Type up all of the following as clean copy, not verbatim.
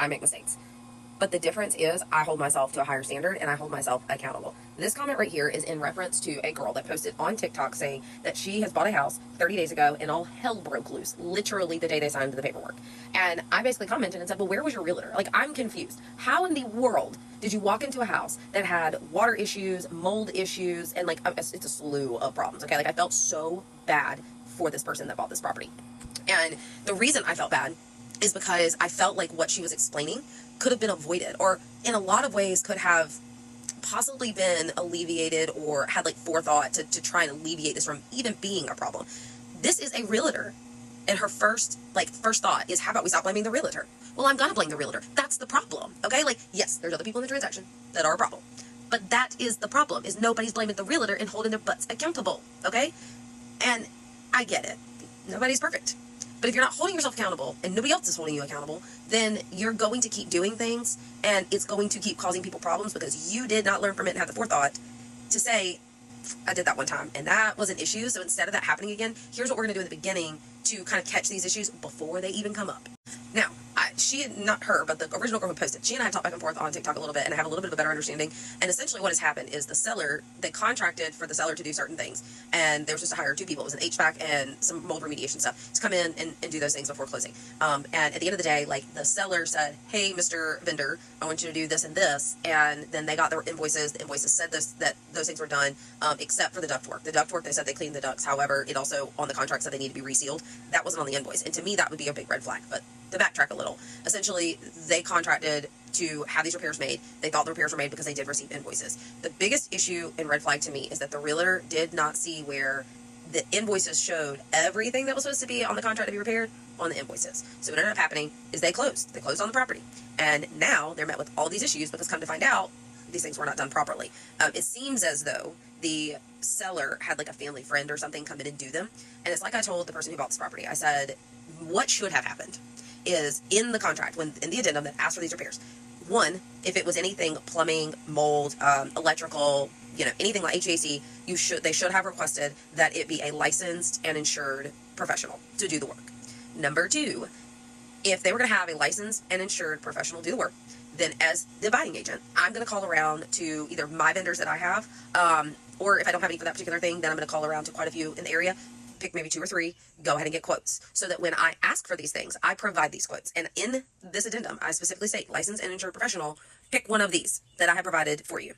make mistakes. But the difference is I hold myself to a higher standard and I hold myself accountable. This comment right here is in reference to a girl that posted on TikTok saying that she has bought a house 30 days ago and all hell broke loose, literally the day they signed the paperwork. And I basically commented and said, well, where was your realtor? Like, I'm confused. How in the world did you walk into a house that had water issues, mold issues, and like, it's a slew of problems, okay? Like, I felt so bad for this person that bought this property. And the reason I felt bad is because I felt like what she was explaining could have been avoided, or in a lot of ways could have possibly been alleviated or had like forethought to try and alleviate this from even being a problem. This is a realtor, and her first thought is, how about we stop blaming the realtor? Well, I'm gonna blame the realtor. That's the problem, okay? Like, yes, there's other people in the transaction that are a problem, but that is the problem, is nobody's blaming the realtor and holding their butts accountable, okay? And I get it. Nobody's perfect. But if you're not holding yourself accountable and nobody else is holding you accountable, then you're going to keep doing things and it's going to keep causing people problems because you did not learn from it and have the forethought to say, I did that one time and that was an issue. So instead of that happening again, here's what we're going to do in the beginning to kind of catch these issues before they even come up. Now, not her, but the original girl who posted, she and I have talked back and forth on TikTok a little bit and I have a little bit of a better understanding. And essentially what has happened is they contracted for the seller to do certain things. And they were supposed to hire 2 people. It was an HVAC and some mold remediation stuff to come in and do those things before closing. And at the end of the day, like, the seller said, hey, Mr. Vendor, I want you to do this and this. And then they got their invoices. The invoices said that those things were done, except for the ductwork. The ductwork, they said they cleaned the ducts. However, it also on the contract said they need to be resealed. That wasn't on the invoice. And to me, that would be a big red flag. But to backtrack a little, essentially, they contracted to have these repairs made. They thought the repairs were made because they did receive invoices. The biggest issue and red flag to me is that the realtor did not see where the invoices showed everything that was supposed to be on the contract to be repaired on the invoices. So what ended up happening is they closed. They closed on the property. And now they're met with all these issues because, come to find out, these things were not done properly. It seems as though the seller had like a family friend or something come in and do them. And it's like I told the person who bought this property. I said, what should have happened is in the contract, in the addendum that asked for these repairs, one, if it was anything plumbing, mold, electrical, anything like HVAC, they should have requested that it be a licensed and insured professional to do the work. Number 2, if they were going to have a licensed and insured professional do the work, then as the buying agent, I'm going to call around to either my vendors that I have, or if I don't have any for that particular thing, then I'm going to call around to quite a few in the area, pick maybe 2 or 3, go ahead and get quotes, so that when I ask for these things, I provide these quotes. And in this addendum, I specifically say licensed and insured professional, pick one of these that I have provided for you.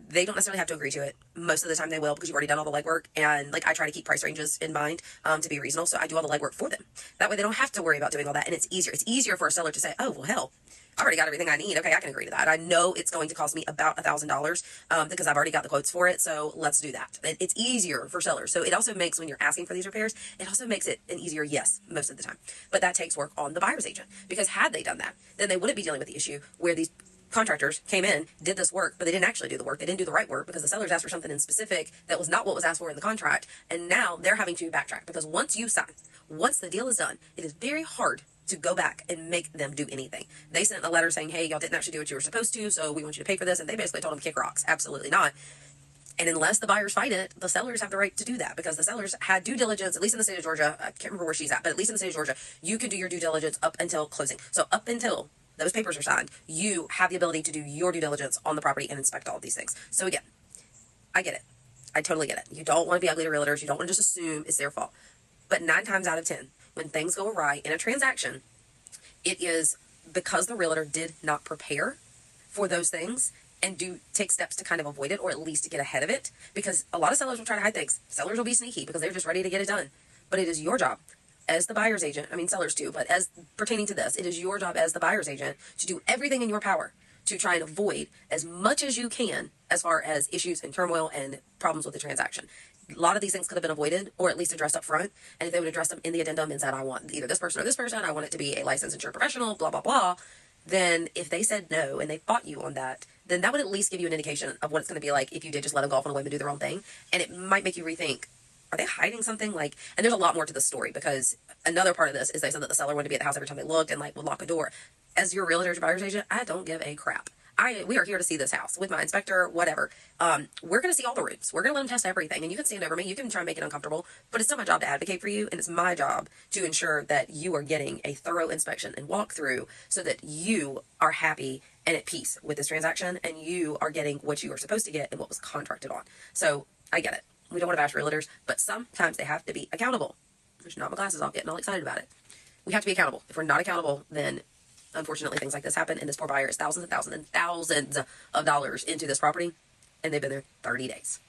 They don't necessarily have to agree to it. Most of the time they will, because you've already done all the legwork, and like, I try to keep price ranges in mind to be reasonable, so I do all the legwork for them. That way they don't have to worry about doing all that, and it's easier. It's easier for a seller to say, oh, well, hell, I already got everything I need. Okay, I can agree to that. I know it's going to cost me about $1,000 because I've already got the quotes for it, so let's do that. It's easier for sellers. So it also makes, when you're asking for these repairs, it also makes it an easier yes most of the time. But that takes work on the buyer's agent, because had they done that, then they wouldn't be dealing with the issue where these contractors came in, did this work, but they didn't actually do the work. They didn't do the right work because the sellers asked for something in specific that was not what was asked for in the contract. And now they're having to backtrack, because once you sign, once the deal is done, it is very hard to go back and make them do anything. They sent a letter saying, hey, y'all didn't actually do what you were supposed to, so we want you to pay for this. And they basically told them, kick rocks. Absolutely not. And unless the buyers fight it, the sellers have the right to do that, because the sellers had due diligence, at least in the state of Georgia. I can't remember where she's at, but at least in the state of Georgia, you can do your due diligence up until closing. So up until those papers are signed, you have the ability to do your due diligence on the property and inspect all of these things. So again, I get it. I totally get it. You don't want to be ugly to realtors. You don't want to just assume it's their fault. But 9 times out of 10, when things go awry in a transaction, it is because the realtor did not prepare for those things and do take steps to kind of avoid it, or at least to get ahead of it. Because a lot of sellers will try to hide things. Sellers will be sneaky because they're just ready to get it done. But it is your job as the buyer's agent, I mean sellers too, but as pertaining to this, it is your job as the buyer's agent to do everything in your power to try and avoid as much as you can as far as issues and turmoil and problems with the transaction. A lot of these things could have been avoided, or at least addressed up front. And if they would address them in the addendum and said, I want either this person or this person, I want it to be a licensed insured professional, blah, blah, blah, then if they said no and they fought you on that, then that would at least give you an indication of what it's going to be like if you did just let them go off on a whim and do the wrong thing. And it might make you rethink, are they hiding something? And there's a lot more to the story, because another part of this is they said that the seller wanted to be at the house every time they looked and would lock a door. As your realtor, your buyer's agent, I don't give a crap. we are here to see this house with my inspector, whatever. We're going to see all the rooms. We're going to let them test everything. And you can stand over me. You can try and make it uncomfortable. But it's still my job to advocate for you. And it's my job to ensure that you are getting a thorough inspection and walkthrough so that you are happy and at peace with this transaction. And you are getting what you are supposed to get and what was contracted on. So I get it. We don't want to bash realtors. But sometimes they have to be accountable. I should knock my glasses off, getting all excited about it. We have to be accountable. If we're not accountable, then unfortunately things like this happen, and this poor buyer is thousands and thousands and thousands of dollars into this property, and they've been there 30 days.